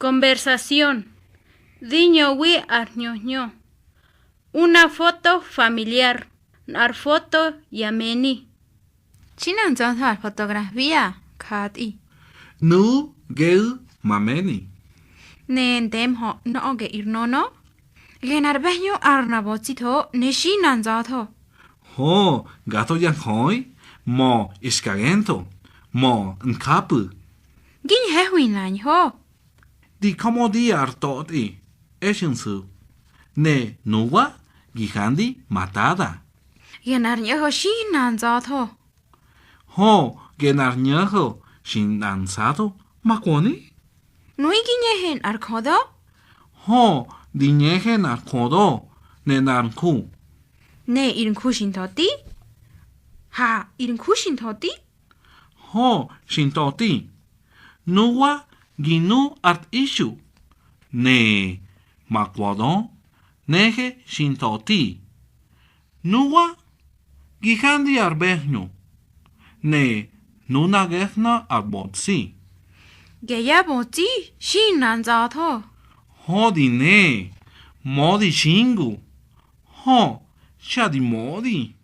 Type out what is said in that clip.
Conversación. Diñowi arñoño. Una foto familiar. Ar foto yameni. Chinan zonthar fotografía khati. Nu gel mameni. Nen dem ho no ge irnono. Genar beño arnabotito neshinan zotho. Ho gato yan hoi. Mo iscarento. Mo nkapu. Gin hehuinan ho. Di comodi artoti. Eshensu. Ne nuwa gihandi matada. Genar nyo shinan zotho. Ho genar nyaho shin lanzado makwoni. Nui ginehen arkodo. Ho diñejen arkodo ne nanku. Ne irin kushin toti. Ha irin kushin toti. Ho shintoti. Nuwa ginu art ishu. Ne makwado neje shintoti. Nuwa gihandi arbehnu. Ne nuna gehna arbotsi. Geya boti shinan zotho. Hodi ne. Modi shingu. Ho shadi modi.